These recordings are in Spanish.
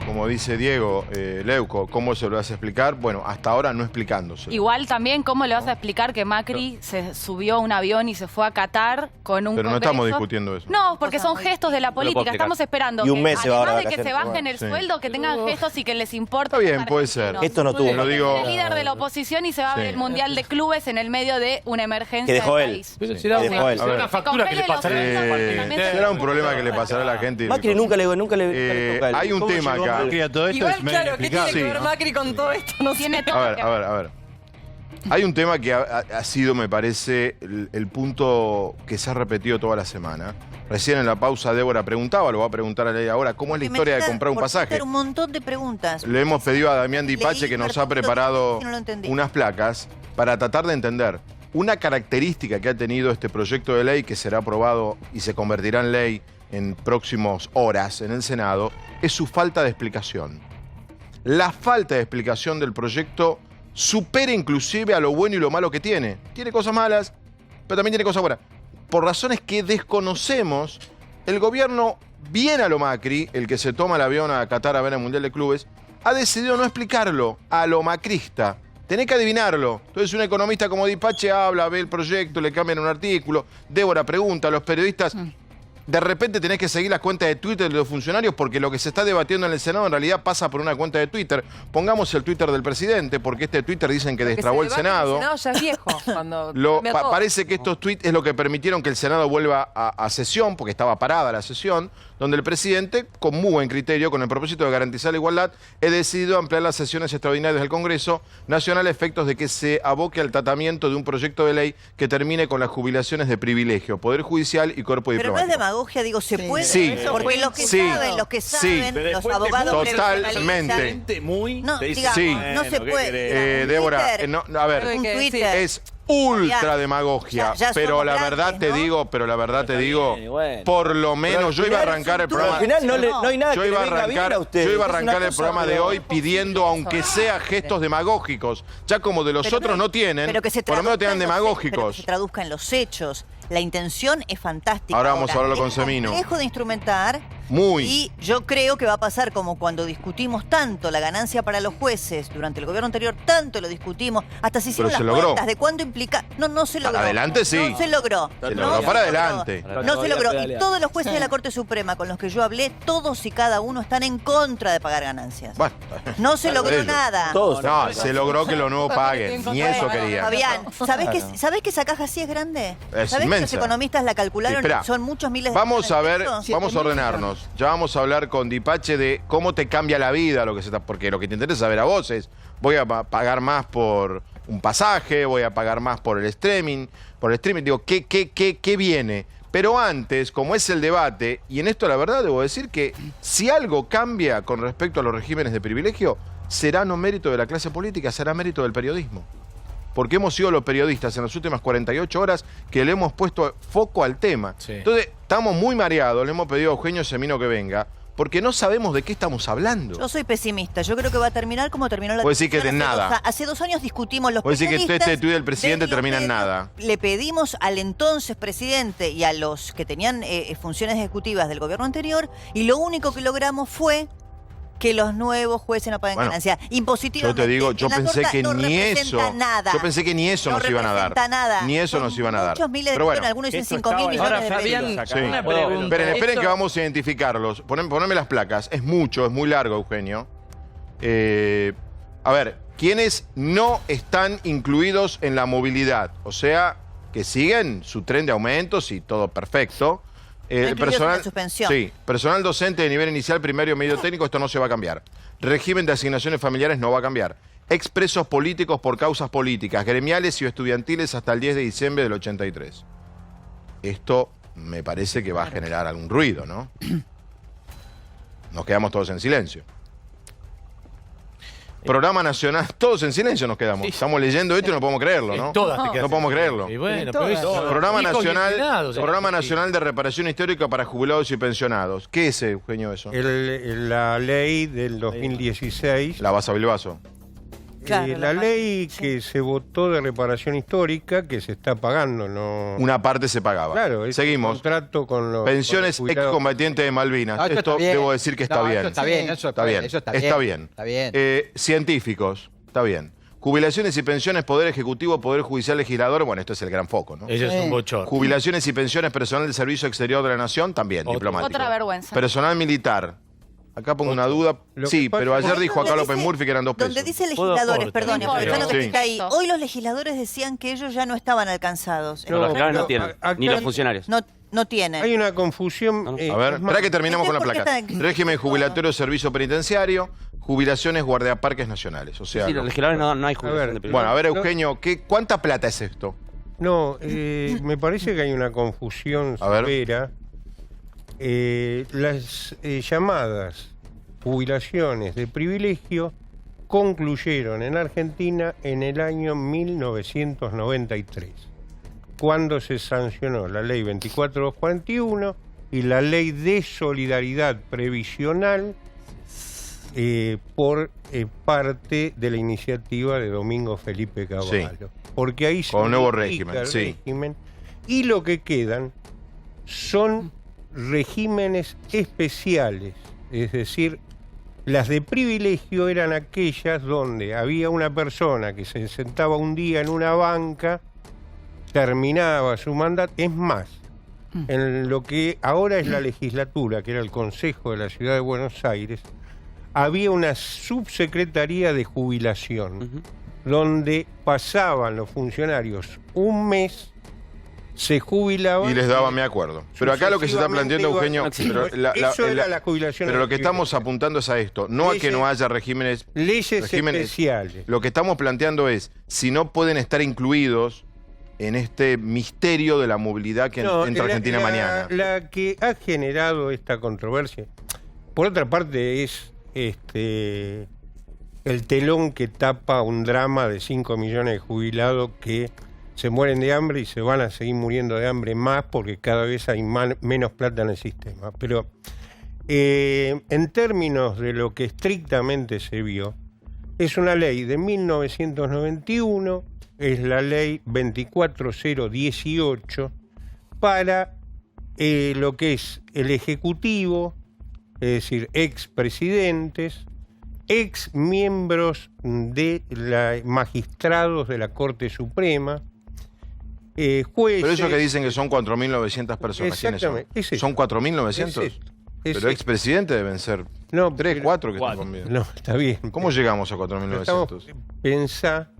como dice Diego, Leuco, ¿cómo se lo vas a explicar? Bueno, hasta ahora no explicándose. Igual también, ¿cómo le vas a explicar que Macri se subió a un avión y se fue a Qatar con un Pero no congreso? estamos discutiendo eso. No, porque son gestos de la política. Estamos esperando Y un que, mes se va además ahora de que se bajen el Sí. sueldo, que tengan gestos y que les importe. Está bien, puede ser. Esto no tuvo. Lo digo. El líder de la oposición y se va a ver Sí. el Mundial de Clubes en el medio de una emergencia Que dejó del él. país. Pero Sí, será dejó él. será una factura que le pasará. Será un problema que le pasará a la gente. Macri nunca le toca el... Hay un ¿Cómo tema llegó acá. Macri a todo esto? Igual, Es medio claro, ¿qué tiene inexplicable. que ver Macri con todo esto? No Tiene sé. todo A ver, que a ver, a ver. Hay un tema que ha sido, me parece, el punto que se ha repetido toda la semana. Recién en la pausa Débora preguntaba, lo va a preguntar a Ley ahora, ¿cómo es la historia de comprar un pasaje? Un montón de preguntas. Le hemos pedido a Damián Dipache que nos ha preparado no lo entendí. unas placas para tratar de entender una característica que ha tenido este proyecto de ley que será aprobado y se convertirá en ley en próximas horas en el Senado, es su falta de explicación. La falta de explicación del proyecto supera inclusive a lo bueno y lo malo que tiene. Tiene cosas malas, pero también tiene cosas buenas. Por razones que desconocemos, el gobierno, bien a lo Macri, el que se toma el avión a Qatar a ver el Mundial de Clubes, ha decidido no explicarlo a lo macrista. Tenés que adivinarlo. Entonces un economista como Dipache habla, ve el proyecto, le cambian un artículo, Débora pregunta, los periodistas... De repente tenés que seguir las cuentas de Twitter de los funcionarios porque lo que se está debatiendo en el Senado en realidad pasa por una cuenta de Twitter. Pongamos el Twitter del presidente, porque este Twitter dicen que destrabó el Senado. El Senado ya es viejo. Cuando Parece que estos tweets es lo que permitieron que el Senado vuelva a sesión, porque estaba parada la sesión, donde el presidente, con muy buen criterio, con el propósito de garantizar la igualdad, he decidido ampliar las sesiones extraordinarias del Congreso Nacional a efectos de que se aboque al tratamiento de un proyecto de ley que termine con las jubilación de privilegio, Poder Judicial y Cuerpo Pero no es Diplomático. demagogia, digo, se puede. Sí. Porque los que saben, los abogados totalmente. Muy. No, te dicen, digamos, Sí. no se ¿qué puede. querés? Débora, Twitter. a ver, Un Twitter. es ultra demagogia, Ya pero somos la grandes, verdad te ¿no? digo, bien, y bueno. por lo menos yo iba a arrancar el Pero programa. al final no hay nada Yo que le iba a venga bien arrancar, a ustedes. yo iba a Es una arrancar el cosa, programa de pero- hoy pidiendo, aunque sea gestos demagógicos, ya como de los otros no tienen, pero que se por lo menos traduzca tengan en los hechos, pero que demagógicos. se traduzca en los hechos. La intención es fantástica. Ahora vamos a hablarlo con es Semino. complejo de instrumentar. Muy. Y yo creo que va a pasar como cuando discutimos tanto la ganancia para los jueces durante el gobierno anterior, tanto lo discutimos, hasta se hicieron Pero se las logró. cuentas de cuánto implica. No se logró. adelante sí. No se logró. Se No logró se para logró. adelante. No se logró. Y todos los jueces de la Corte Suprema con los que yo hablé, todos y cada uno están en contra de pagar ganancias. Bueno, No se logró ellos. nada. Todos. No, se logró que los nuevos paguen, ni eso quería. Fabián, ¿sabés que esa caja sí es grande? Es ¿Sabés que los inmensa. economistas la calcularon? Esperá. Son muchos miles de Vamos a millones de ver, pesos. vamos a ordenarnos. Ya vamos a hablar con Dipache de cómo te cambia la vida lo que se está, porque lo que te interesa saber a vos es, voy a pagar más por un pasaje, voy a pagar más por el streaming, digo, ¿qué viene? Pero antes, como es el debate, y en esto la verdad debo decir que si algo cambia con respecto a los regímenes de privilegio, será no mérito de la clase política, será mérito del periodismo. Porque hemos sido los periodistas en las últimas 48 horas que le hemos puesto foco al tema. Sí. Entonces, estamos muy mareados, le hemos pedido a Eugenio Semino que venga, porque no sabemos de qué estamos hablando. Yo soy pesimista. Yo creo que va a terminar como terminó la Vos decís que discusión de hace nada. Hace 2 años discutimos los Vos decís que periodistas este tuit del presidente de los termina en medios. nada. Le pedimos al entonces presidente y a los que tenían funciones ejecutivas del gobierno anterior, y lo único que logramos fue que los nuevos jueces no paguen Bueno, ganancia. Impositivamente. Yo te digo, yo La pensé torta que no ni representa eso, nada. yo pensé que ni eso No nos iban a dar. representa nada. Ni eso Son nos iban a dar. Muchos miles de Pero bueno, millones, algunos dicen esto 5.000 estaba- millones Ahora, de Fabián, pesos. Sí. una pregunta. Esperen que Esto- vamos a identificarlos. Poneme las placas. Es mucho, es muy largo, Eugenio. A ver, ¿quiénes no están incluidos en la movilidad? O sea, que siguen su tren de aumentos y todo perfecto. incluidos en la suspensión. Sí, personal docente de nivel inicial, primario, medio técnico, esto no se va a cambiar. Régimen de asignaciones familiares no va a cambiar. Expresos políticos por causas políticas, gremiales y estudiantiles hasta el 10 de diciembre del 83. Esto me parece que va a generar algún ruido, ¿no? Nos quedamos todos en silencio. Programa Nacional, todos en silencio nos quedamos. Estamos leyendo esto y no podemos creerlo, ¿no? Todas te quedas No podemos en creerlo. Y bueno, En pero todas. eso- Programa hijos y Nacional, entrenados, Programa sí. Nacional de Reparación Histórica para Jubilados y Pensionados. ¿Qué es, Eugenio, eso? La ley del 2016 La Basa Bilbaso. Claro, la ley que se votó de reparación histórica, que se está pagando, ¿no? Una parte se pagaba. Claro, es Seguimos. un contrato con los Pensiones con los jubilados. excombatientes de Malvinas. No, esto debo decir que está bien. Eso está bien, eso Está bien. Eso está bien. Está bien. Científicos, está bien. Jubilaciones y pensiones, Poder Ejecutivo, Poder Judicial, Legislador, bueno, esto es el gran foco, ¿no? Eso es un bochorno. Jubilaciones y pensiones, personal del Servicio Exterior de la Nación, también, diplomático. Otra vergüenza. Personal militar. Acá pongo una duda. Lo Sí, que pasa pero es ayer que- dijo acá Donde López dice- Murphy que eran 2 pesos. Donde dice legisladores, perdone, No porque importa. yo lo que Sí. está ahí. Hoy los legisladores decían que ellos ya no estaban alcanzados. Los legisladores no no, tienen, acá- ni los funcionarios. No tienen. Hay una confusión. A ver, es más, espera que terminemos con la ¿por qué placa. está- Régimen jubilatorio, servicio penitenciario, jubilaciones, guardiaparques nacionales. O sea, Sí, los no. legisladores no hay jubilación A ver, de privilegio. Bueno, a ver, Eugenio, ¿cuánta plata es esto? No, me parece que hay una confusión A ver. severa. Las llamadas jubilaciones de privilegio concluyeron en Argentina en el año 1993, cuando se sancionó la ley 24241 y la ley de solidaridad previsional por parte de la iniciativa de Domingo Felipe Cavallo. Porque ahí se Con un nuevo modifica régimen, el sí. régimen, y lo que quedan son regímenes especiales, es decir, las de privilegio eran aquellas donde había una persona que se sentaba un día en una banca, terminaba su mandato, es más, en lo que ahora es la legislatura, que era el Consejo de la Ciudad de Buenos Aires, había una subsecretaría de jubilación, donde pasaban los funcionarios un mes, se jubilaban... Y les daba, me acuerdo. Pero acá lo que se está planteando, Eugenio... Sucesivamente pero eso era la jubilación. Pero lo que estamos apuntando es a esto, no a que Leyes- no haya regímenes... Leyes regímenes- especiales. Lo que estamos planteando es, si no pueden estar incluidos en este misterio de la movilidad que No, entra Argentina mañana. La que ha generado esta controversia, por otra parte, es el telón que tapa un drama de 5 millones de jubilados que se mueren de hambre y se van a seguir muriendo de hambre más porque cada vez hay menos plata en el sistema. Pero en términos de lo que estrictamente se vio, es una ley de 1991, es la ley 24018 para lo que es el Ejecutivo, es decir, expresidentes, ex miembros de magistrados de la Corte Suprema, jueces... Pero eso que dicen que son 4.900 personas, ¿quiénes son? Exactamente, es esto. ¿Son 4.900? Es Pero expresidentes deben ser No, 3, pero- 4 que están Cuatro. conmigo. No, está bien. ¿Cómo llegamos a Estamos 4.900? pensá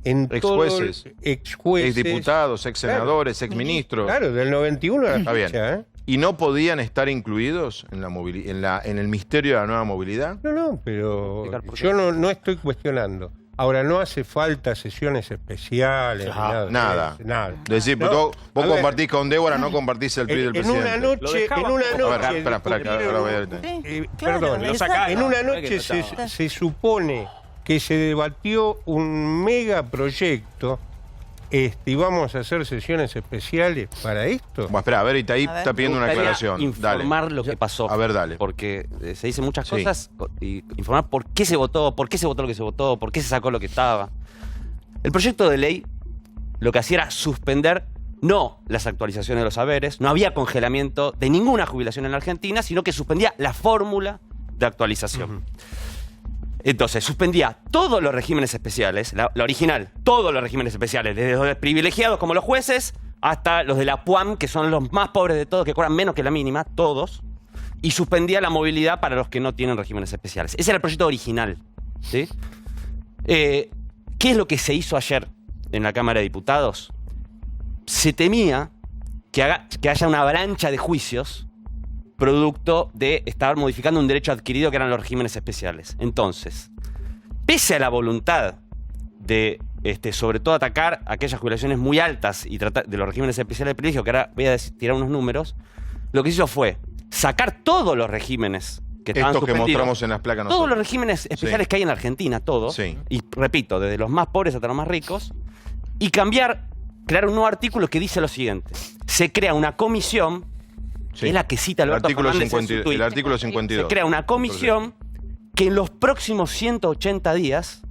en Ex todos jueces, ex jueces, Ex diputados, ex senadores, ex ministros. Claro, del 91 a la Está bien. fecha, ¿eh? ¿Y no podían estar incluidos en en el misterio de la nueva movilidad? No, pero Explicar por qué. yo no estoy cuestionando. Ahora, no hace falta sesiones especiales, ni Ajá, de nada. eso, nada. Decir, No, vos a ver, compartís con Débora, no compartís el PRI del en presidente. una Lo noche, dejaba. en una A ver, noche, espera, que ahora voy a ver. Claro, perdón, lo sacaron. en una No es que noche no estaba. se supone que se debatió un megaproyecto y vamos a hacer sesiones especiales para esto. Bueno, espera, a ver, Itaí A ver. está pidiendo una Me gustaría aclaración. Dale. informar lo que pasó. A ver, dale. Porque se dicen muchas Sí. cosas y informar por qué se votó lo que se votó, por qué se sacó lo que estaba. El proyecto de ley lo que hacía era suspender no las actualizaciones de los haberes, no había congelamiento de ninguna jubilación en la Argentina, sino que suspendía la fórmula de actualización. Entonces, suspendía todos los regímenes especiales, la original, todos los regímenes especiales, desde los privilegiados como los jueces hasta los de la PUAM, que son los más pobres de todos, que cobran menos que la mínima, todos, y suspendía la movilidad para los que no tienen regímenes especiales. Ese era el proyecto original. ¿Sí? ¿Qué es lo que se hizo ayer en la Cámara de Diputados? Se temía que haya una avalancha de juicios producto de estar modificando un derecho adquirido que eran los regímenes especiales. Entonces, pese a la voluntad de, sobre todo, atacar aquellas jubilaciones muy altas y tratar de los regímenes especiales de privilegio, que ahora voy a tirar unos números, lo que hizo fue sacar todos los regímenes que estaban Estos que suspendidos, mostramos en las placas todos nosotros. los regímenes especiales Sí. que hay en la Argentina, todos, Sí. y repito, desde los más pobres hasta los más ricos, y crear un nuevo artículo que dice lo siguiente: se crea una comisión, Sí. que es la que cita El Alberto artículo, Fernández en su 50, tuit. el artículo 52. Se crea una comisión que en los próximos 180 días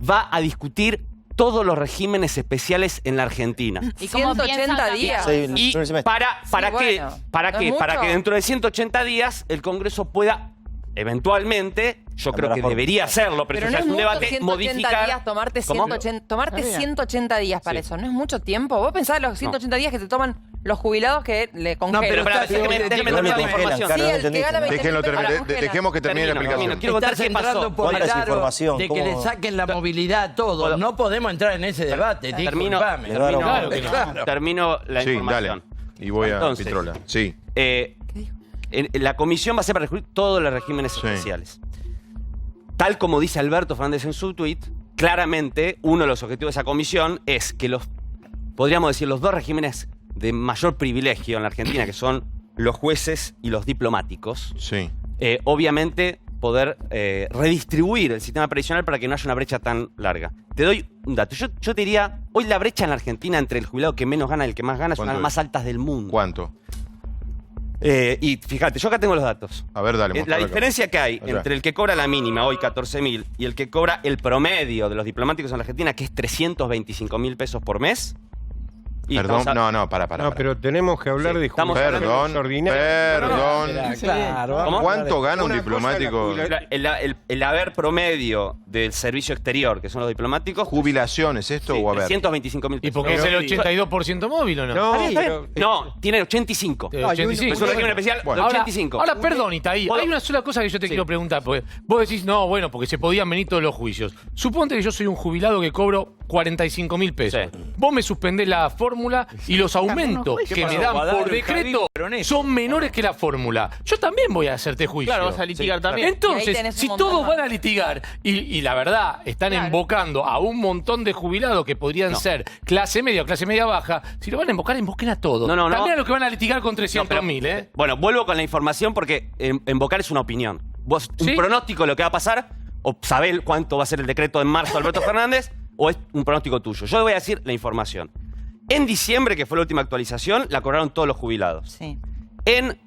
va a discutir todos los regímenes especiales en la Argentina. Y ¿Cómo 180 piensan cambiar? días. Sí, el Y primer semestre. ¿para Sí, qué? bueno, ¿Para ¿no qué? es Para mucho? que dentro de 180 días el Congreso pueda, eventualmente, yo creo la que forma. debería hacerlo, pero, Pero eso no ya es es un mucho debate, 180 modificar... días, tomarte ¿Cómo? 180 días para eso. ¿No es mucho tiempo? ¿Vos pensás los 180 días que se toman los jubilados que le congelan? Pero está- déjeme no terminar le la congelan, información. Carlos, Sí, no el que entendiste, gana ¿no? 20 Déjenlo mil pesos, dejemos que termine la explicación. Quiero contar Estás qué pasó. entrando por ¿Cuánta es claro información? de que ¿Cómo? le saquen la movilidad a todos. ¿Puedo? No podemos entrar en ese debate. Termino, disculpame. Claro, termino, que no. termino la Sí, información. dale. Y voy a Entonces, Pitrola. Sí. La comisión va a ser para recurrir todos los regímenes Sí. especiales. Tal como dice Alberto Fernández en su tuit, claramente uno de los objetivos de esa comisión es que podríamos decir, los dos regímenes de mayor privilegio en la Argentina, que son los jueces y los diplomáticos, Sí. obviamente poder redistribuir el sistema previsional para que no haya una brecha tan larga. Te doy un dato. Yo te diría, hoy la brecha en la Argentina entre el jubilado que menos gana y el que más gana es una de las ¿Cuánto es? más altas del mundo. ¿Cuánto? Y fíjate, yo acá tengo los datos. A ver, dale. La mostralo acá. diferencia que hay Acá. entre el que cobra la mínima, hoy 14.000, y el que cobra el promedio de los diplomáticos en la Argentina, que es 325.000 pesos por mes. Y Perdón, estamos no, para. No, pero tenemos que hablar Sí, de estamos jubilaciones Perdón, ordinarias. perdón. Claro, ¿Cómo? vamos a ¿Cuánto hablar gana un Una cosa es la diplomático? jubilación. el haber promedio del servicio exterior, que son los diplomáticos, ¿Jubilaciones esto o haber? 325.000 ¿Y pesos. por qué es el 82% móvil o no? No, Está bien, está pero- bien. No, tiene 85. De 85. Es un régimen especial de Bueno. 85. Ahora, perdón, Itaí, ¿Puedo? hay una sola cosa que yo te quiero preguntar. Porque vos decís, no, bueno, porque se podían venir todos los juicios. Suponte que yo soy un jubilado que cobro 45.000 pesos. Sí. Vos me suspendés la fórmula y los aumentos que me dan por decreto son menores que la fórmula. Yo también voy a hacerte juicio. Claro, vas a litigar también. Y ahí Entonces, tenés un si montón todos más. van a litigar y la verdad están Claro. invocando a un montón de jubilados que podrían No. ser clase media o clase media baja, si lo van a invocar, invoquen a todos. No. También a los que van a litigar con 300.000, ¿eh? Bueno, vuelvo con la información porque invocar es una opinión. Vos, ¿Sí? un pronóstico de lo que va a pasar, o sabés cuánto va a ser el decreto en marzo de Alberto Fernández, o es un pronóstico tuyo. Yo voy a decir la información. En diciembre, que fue la última actualización, la cobraron todos los jubilados. Sí. En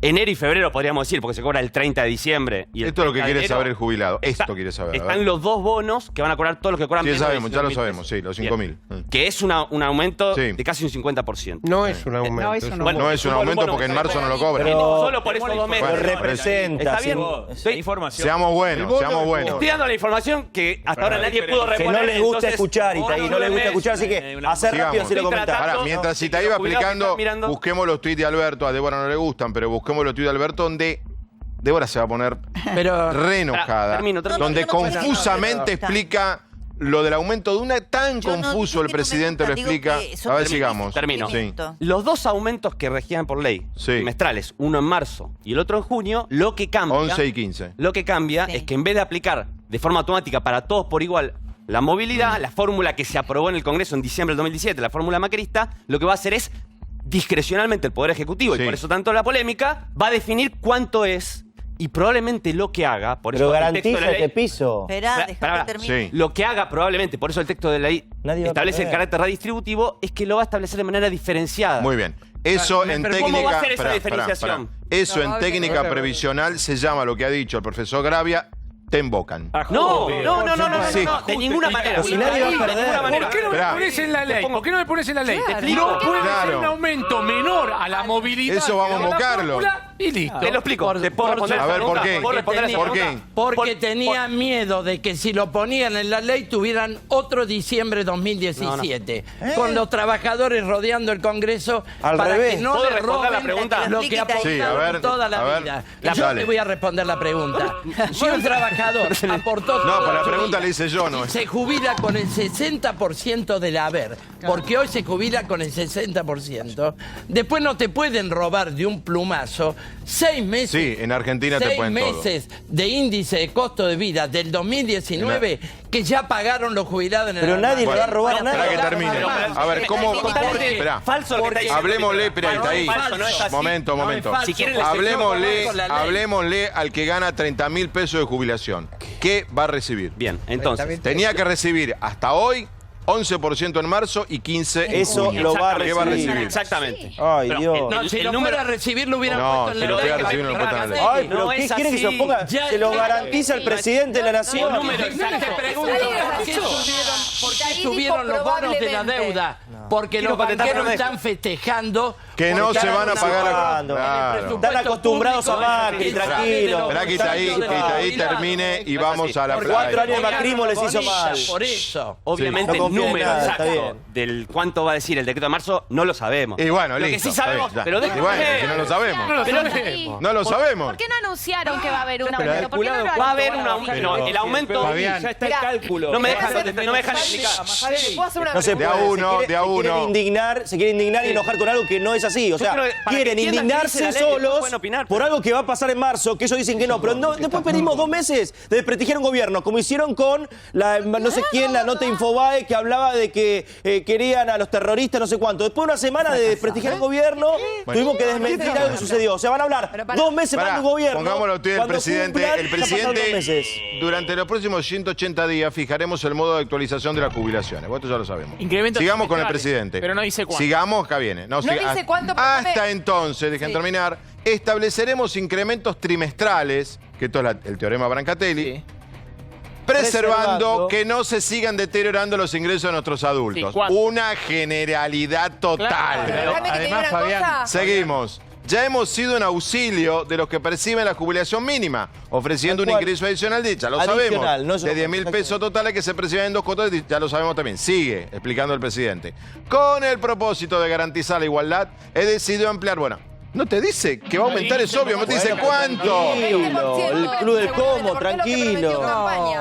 enero y febrero, podríamos decir, porque se cobra el 30 de diciembre. Y el Esto es lo que 30 de quiere enero, saber el jubilado. está- Esto quiere saber. a Están ver. los dos bonos que van a cobrar todos los que cobran Sí, menos de sabemos, ya lo 19.000 sabemos, pesos. sí, los Bien. 5.000. Que es un aumento Sí. de casi un 50%. No es un aumento. no, eso es no. un- No es un aumento bueno, porque en está marzo no lo bien. cobran. Pero- Solo por esos 2 meses. Bueno, representa. Está bien. sí. Estoy- Información. Seamos buenos, El bono seamos del buenos. Estoy dando la información que hasta ahora nadie pudo Que reponer. no les gusta entonces, escuchar, Itaí, no les gusta escuchar, así que hacer rápido Sigamos. si lo Estoy comentás. tratando- Pará, mientras No, Itaí va cuidado que explicando, estás mirando. busquemos los tweets de Alberto. A Débora no le gustan, pero busquemos los tweets de Alberto donde Débora se va a poner Pero re enojada. Termino. Donde No, no, no, confusamente no, no. explica lo del aumento de una tan Yo no- confuso yo el que no me presidente gusta, lo digo explica. que son A ver, tres sigamos. Termino. Sí. Los dos aumentos que regían por ley, Sí. trimestrales, uno en marzo y el otro en junio, lo que cambia, 11 y 15. lo que cambia Sí. es que en vez de aplicar de forma automática para todos por igual la movilidad, la fórmula que se aprobó en el Congreso en diciembre del 2017, la fórmula macrista, lo que va a hacer es discrecionalmente el Poder Ejecutivo, Sí. y por eso tanto la polémica, va a definir cuánto es y probablemente lo que haga, por Pero eso el texto de garantiza la ley, este piso. Esperá, Pará, dejá pará. que termine. Sí. lo que haga probablemente, por eso el texto de la ley Nadie va a establece el perder. carácter redistributivo, es que lo va a establecer de manera diferenciada. Muy bien. Eso en pero técnica. ¿cómo va a ser esa Pará, diferenciación? pará. Eso en técnica previsional se llama lo que ha dicho el profesor Gravia, te invocan. No, no, Sí. de ninguna manera. Si nadie va a perder. De ninguna manera. ¿Por qué no me Esperá. pones en la ley? ¿Por qué no me pones en la ley? explico. No puede Claro. ser un aumento menor a la movilidad. Eso vamos a que da la invocarlo. fórmula Y listo. Te lo explico. ¿Te puedo responder A esa ver, ¿por pregunta? qué? ¿Puedo responder esa ¿Por pregunta? qué? porque tenía miedo de que si lo ponían en la ley tuvieran otro diciembre 2017. Con los trabajadores rodeando el Congreso Al para revés. que no ¿Puedo le responder la roben pregunta? lo que Sí, a aportaron ver, toda la a ver. vida. Dale. Yo te voy a responder la pregunta. Si un trabajador aportó No, toda pero la su pregunta vida la hice yo, ¿no? y se jubila con el 60% del haber, porque hoy se jubila con el 60%, después no te pueden robar de un plumazo 6 meses. Sí, en Argentina te 6 pueden todo. meses de índice de costo de vida del 2019 que ya pagaron los jubilados en el Pero nadie le almacén. va a robar Espera nada. que termine. A ver, ¿cómo? Totalmente Esperá. falso lo que está diciendo. Hablemosle, espera, No, ahí. es falso, no es así. Momento, No, momento. es falso. Si quieren, les Hablemosle, con la ley. hablemosle al que gana 30.000 pesos de jubilación. ¿Qué va a recibir? Bien, entonces. Tenía que recibir hasta hoy 11% en marzo y 15% en Eso junio. lo va a ¿Qué va a recibir. recibir? Exactamente. Ay, Pero, Dios. No, si el lo número... fuera a recibir, lo hubieran No, puesto en si la lo ley. fuera a recibir, no lo puesto en la ley. Ay, pero No ¿qué es quiere que se lo así. ponga? Ya, Se lo ya, garantiza el presidente de la nación. El número Te exacto. pregunto, ¿por qué subieron los bonos de la deuda? Porque Quiero los contestar, banqueros pero están festejando Que no porque se van a ahora pagar Claro. Claro. Están acostumbrados a Macri, tranquilo. Esperá que Itaí termine y vamos a la Por playa. 4 años de macrismo les hizo mal. Por eso. Obviamente Sí. No el confío en número nada, está exacto bien. del cuánto va a decir el decreto de marzo no lo sabemos. Y bueno, Lo listo. que sí está sabemos, bien, ya. pero Y déjame bueno, ver. si no lo sabemos. No lo sabemos. ¿Por qué no anunciaron que va a haber un Pero aumento? ¿Por qué no lo va a haber anunciaron? un aumento. No, el aumento. Fabián, ya está el cálculo. No me dejan explicar. ¿Puedo hacer una No se De a puede, uno, se de a uno. Se quiere indignar y enojar con algo que no es así. O sea, creo que para quieren que entiendan qué dice indignarse la ley, después solos pueden opinar, por pero- algo que va a pasar en marzo, que ellos dicen que no. Pero después pedimos 2 meses de desprestigiar un gobierno, como hicieron con la no sé quién, la nota Infobae, que hablaba de que querían a los terroristas, no sé cuánto. Después de una semana de desprestigiar un gobierno, tuvimos que desmentir algo que sucedió. O sea, van a hablar 2 meses más Pará, de un gobierno. pongámoslo usted, el cuando presidente. cumplan, El ya pasaron 2 presidente, meses. durante los próximos 180 días fijaremos el modo de actualización de las jubilaciones. Vos esto ya lo sabemos. Incrementos Sigamos con el trimestrales, presidente. pero no dice cuánto. Sigamos, acá viene. No dice cuánto, pero Hasta entonces, dejen terminar, estableceremos incrementos trimestrales, que esto es el teorema Brancatelli, preservando que no se sigan deteriorando los ingresos de nuestros adultos. Sí, ¿cuánto? Una generalidad total. Claro, pero Déjame que te diga además, una Fabián, cosa. Seguimos. Ya hemos sido en auxilio de los que perciben la jubilación mínima, ofreciendo un Tal cual. ingreso adicional, ya lo Adicional, sabemos, no es de 10.000 pesos totales que se perciben en 2 cuotas, ya lo sabemos también. Sigue explicando el presidente. Con el propósito de garantizar la igualdad, he decidido ampliar, bueno, no te dice que va a aumentar, es obvio, no te dice cuánto. Tranquilo, el club del Como, tranquilo.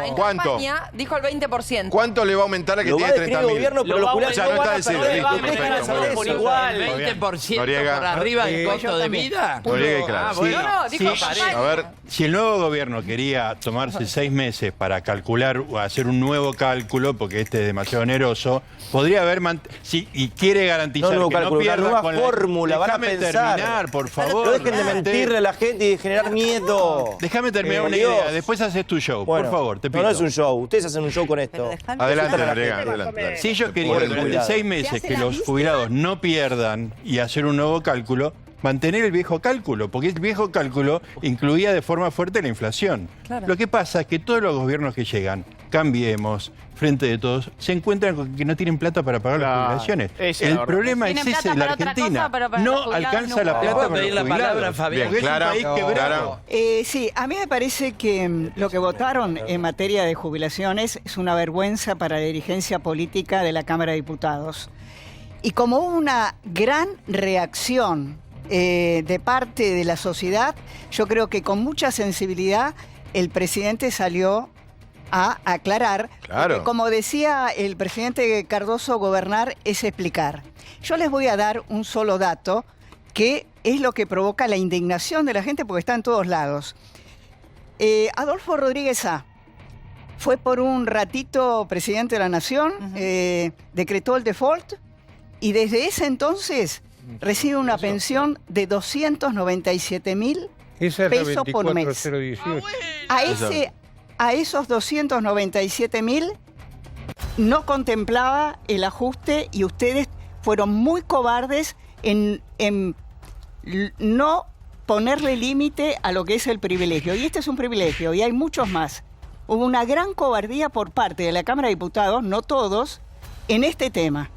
En ¿Cuánto? campaña dijo el 20%. ¿Cuánto le va a aumentar a que Lo va a tiene describir el 30.000? gobierno, pero los jubilados Ya no no van está a decidido, perder. listo, Ustedes perfecto, van a muy saber bien. eso. igual. El 20% Noriega. por arriba del costo de vida. Noriega y Clara. No, no, dijo A ver, Si el nuevo gobierno quería tomarse 6 meses para calcular o hacer un nuevo cálculo, porque este es demasiado oneroso, podría haber y quiere garantizar No, nuevo que cálculo, no pierda una nueva con la- fórmula, van a Déjame pensar. terminar, por favor. No dejen de mentirle a la gente y de generar miedo. Déjame terminar una Dios. idea, después haces tu show, Bueno, por favor, te pido. No es un show, ustedes hacen un show con esto. adelante, Déjame- Noriega, adelante. Si ellos querían Por durante cuidado. 6 meses que los jubilados no pierdan y hacer un nuevo cálculo, mantener el viejo cálculo, porque el viejo cálculo incluía de forma fuerte la inflación. Lo que pasa es que todos los gobiernos que llegan, Cambiemos, Frente de Todos, se encuentran con que no tienen plata para pagar las jubilaciones. esa es verdad. el problema es Tienen ese plata de la para otra Argentina. cosa, pero para los No jubilados alcanza no. la plata ¿Puedo para pedir los la palabra, jubilados. Fabián? Bien, Porque es un Clara, país quebrado. Sí, a mí me parece que lo que votaron en materia de jubilaciones es una vergüenza para la dirigencia política de la Cámara de Diputados. Y como hubo una gran reacción de parte de la sociedad, yo creo que con mucha sensibilidad el presidente salió a aclarar. Claro. Porque como decía el presidente Cardoso, gobernar es explicar. Yo les voy a dar un solo dato que es lo que provoca la indignación de la gente porque está en todos lados. Adolfo Rodríguez A. fue por un ratito presidente de la Nación, decretó el default y desde ese entonces recibe una pensión de 297.000 Esa es la pesos por mes. 24018. A esos 297.000 no contemplaba el ajuste y ustedes fueron muy cobardes en no ponerle límite a lo que es el privilegio. Y este es un privilegio y hay muchos más. Hubo una gran cobardía por parte de la Cámara de Diputados, no todos, en este tema.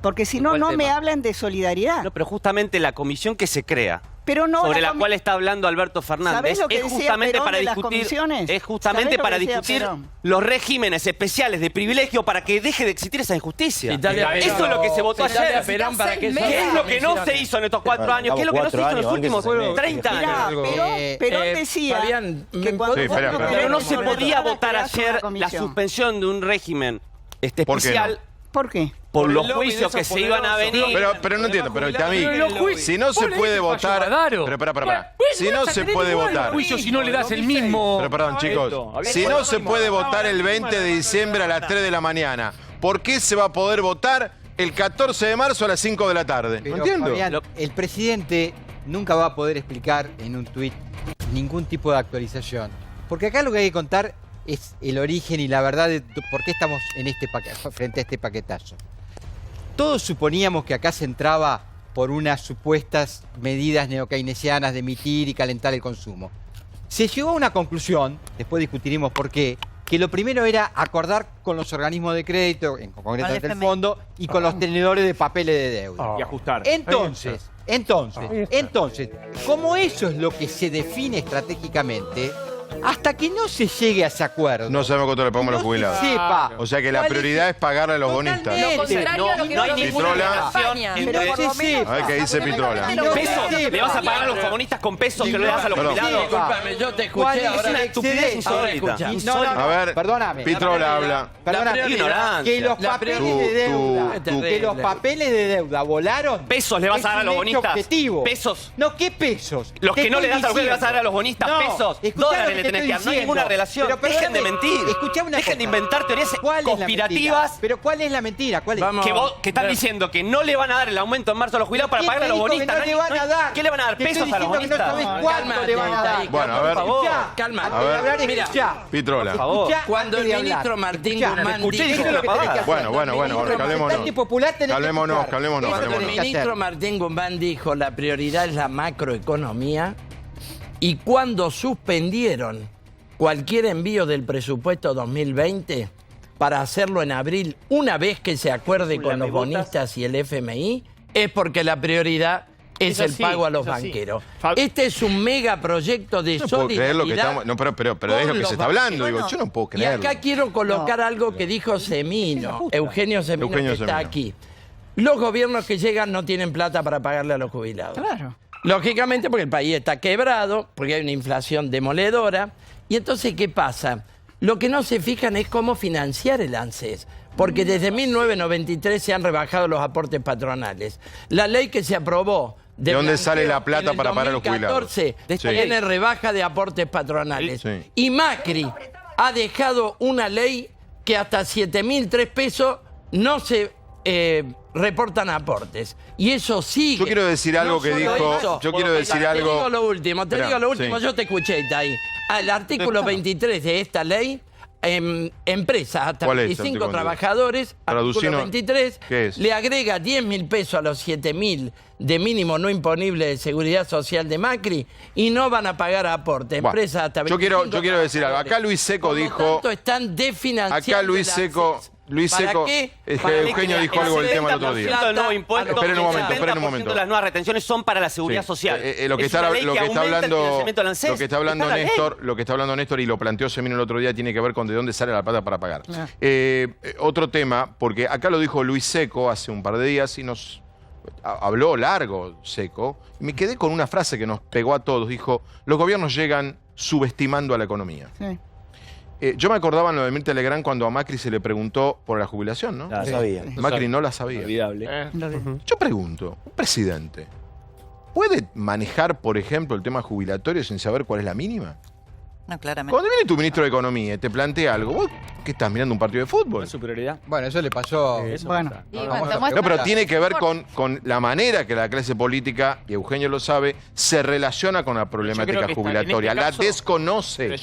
Porque si no, ¿Cuál no tema? me hablan de solidaridad. No, pero justamente la comisión que se crea, Pero no sobre la comi- cual está hablando Alberto Fernández, ¿Sabés lo que es decía justamente Perón para de las discutir, comisiones? es justamente ¿Sabés lo para que decía discutir Perón? los regímenes especiales de privilegio para que deje de existir esa injusticia. Citale a Perón. Eso es lo que se votó Citale ayer. a Perón para que eso ¿Qué es lo que no mencione. se hizo en estos 4 años? ¿Qué es lo que no se hizo en los últimos 30 Mirá, años? Perón decía Fabián, que ¿me cuando Sí, espera, espera. Pero no se sobre podía todo votar creaste una ayer la comisión. suspensión de un régimen ¿Por qué no? especial ¿Por qué? por Por los el lobby de juicios que esos se iban a poderosos. venir. Pero no entiendo, pero Tami, Pero los juicios- si no se vos le puede diste votar. fallo a Daro. Pero espera. Bueno, Si no vas a se tener puede igual votar. los juicios si no le das el mismo. Pero perdón, chicos. Si no se puede votar el 20 de diciembre a las 3 de la mañana, ¿por qué se va a poder votar el 14 de marzo a las 5 de la tarde? Pero, No entiendo. Fabián, el presidente nunca va a poder explicar en un tuit ningún tipo de actualización. Porque acá lo que hay que contar es el origen y la verdad de por qué estamos en frente a este paquetazo. Todos suponíamos que acá se entraba por unas supuestas medidas neokeynesianas de emitir y calentar el consumo. Se llegó a una conclusión, después discutiremos por qué, que lo primero era acordar con los organismos de crédito, en concreto el fondo, y con los tenedores de papeles de deuda. Y ajustar. Entonces, como eso es lo que se define estratégicamente, hasta que no se llegue a ese acuerdo. No sabemos cuánto le pagamos a los jubilados. Sepa. O sea que la prioridad es pagarle a los bonistas. Lo contrario a lo que no hay dijo ninguna Pitrola. España. Pero Por lo menos- A ver qué dice Pitrola. ¿Pesos? ¿Le vas a pagar a los comunistas con pesos que le das a los Perdón. jubilados? Disculpame, yo te ¿Cuál escuché es ahora. el excedente? Ahora escucha. A ver, Perdóname. Pitrola habla. Perdóname. Ignorancia. Que los La papeles prioridad. de deuda, Tú- que los papeles de deuda volaron. ¿Pesos le vas a dar a los es un hecho bonistas? objetivo. ¿Pesos? No, ¿qué pesos? Los Te que no le estoy das a los le vas a dar a los diciendo. bonistas. No, Pesos. escuchá lo Dólares que le te tenés que estoy dar. No hay diciendo. ninguna relación. Pero Dejen de mentir. Escuchame una Dejen cosa. de inventar teorías ¿Cuál es la conspirativas. mentira? Pero ¿cuál es la mentira? ¿Cuál es? Vamos. Que están diciendo que no le van a dar el aumento en marzo a los jubilados para ¿Quién pagarle a te los dijo que bonistas. no le van a dar? ¿Qué le van a dar? Te estoy ¿Pesos a los diciendo que no bonistas? sabés cuánto le van a dar. Bueno, a ver. Por favor. Cálmate. A ver. Hablar, Mira, escuchá. Pitrola. Por favor. Escuchá Cuando el antes de hablar. ministro Martín Escuchá, Guzmán escuché y dijo... dije lo que tenés que hacer. Bueno, Representante calmémonos. popular tenés que Calmémonos, escuchar. calmémonos, Eso Cuando el tenés que ministro hacer. Martín Guzmán dijo la prioridad es la macroeconomía y cuando suspendieron cualquier envío del presupuesto 2020 para hacerlo en abril, una vez que se acuerde con los bonistas y el FMI, es porque la prioridad es el así, pago a los es así. banqueros. Este es un megaproyecto de No puedo creer lo que solidaridad. estamos. No, pero es con lo que los se está hablando. banqueros. Digo, yo no puedo Y creerlo. acá quiero colocar algo que dijo Semino, Eugenio Semino, Eugenio que está Semino. aquí. Los gobiernos que llegan no tienen plata para pagarle a los jubilados. Claro. Lógicamente porque el país está quebrado, porque hay una inflación demoledora. Y entonces, ¿qué pasa? Lo que no se fijan es cómo financiar el ANSES. Porque desde 1993 se han rebajado los aportes patronales. La ley que se aprobó... ¿De dónde sale blanqueo la plata en el para pagar a los 2014 jubilados? Sí. tiene rebaja de aportes patronales. Sí. Y Macri ha dejado una ley que hasta 7.003 pesos no se reportan aportes. Y eso sigue. Yo quiero decir algo que solo dijo- eso. yo quiero decir Te algo- digo lo último, Esperá, sí. yo te escuché, Itaí. Al artículo 23 de esta ley, empresas hasta ¿Cuál es el 25 artículo 23? trabajadores, Traducino, artículo 23, ¿qué es? le agrega 10.000 pesos a los 7.000 de mínimo no imponible de seguridad social de Macri y no van a pagar aporte. Bueno, Empresas hasta yo 25 quiero decir algo. Acá Luis Seco Por lo dijo. tanto, están desfinanciando Acá Luis el Seco. ANSES. Luis ¿Para Seco. qué? Es que Para Eugenio que dijo algo del tema el otro día. El nuevo impuesto, Esperen un momento, el esperen un momento. 70% de las nuevas retenciones son para la seguridad Sí. social. Lo que Es está, una ley lo que está aumenta el hablando, financiamiento del ANSES. lo que está hablando Está en la ley. Néstor, lo que está hablando Néstor y lo planteó Semino el otro día tiene que ver con de dónde sale la plata para pagar. Ah. Otro tema, porque acá lo dijo Luis Seco hace un par de días y nos habló largo Seco. Y me quedé con una frase que nos pegó a todos. Dijo: los gobiernos llegan subestimando a la economía. Sí. Yo me acordaba en lo de Mirta Legrand cuando a Macri se le preguntó por la jubilación, ¿no? La sabía. Macri no la sabía. Olvidable. Yo pregunto, un presidente, ¿puede manejar, por ejemplo, el tema jubilatorio sin saber cuál es la mínima? No, claramente. Cuando viene tu ministro de Economía y te plantea algo, ¿vos qué estás mirando un partido de fútbol? ¿Es su prioridad? Bueno, eso le pasó. Bueno. Y No, bueno, no, te no, muestra- No, pero tiene que ver con la manera que la clase política, y Eugenio lo sabe, se relaciona con la problemática creo que está- en este jubilatoria. La caso- desconoce. Pero yo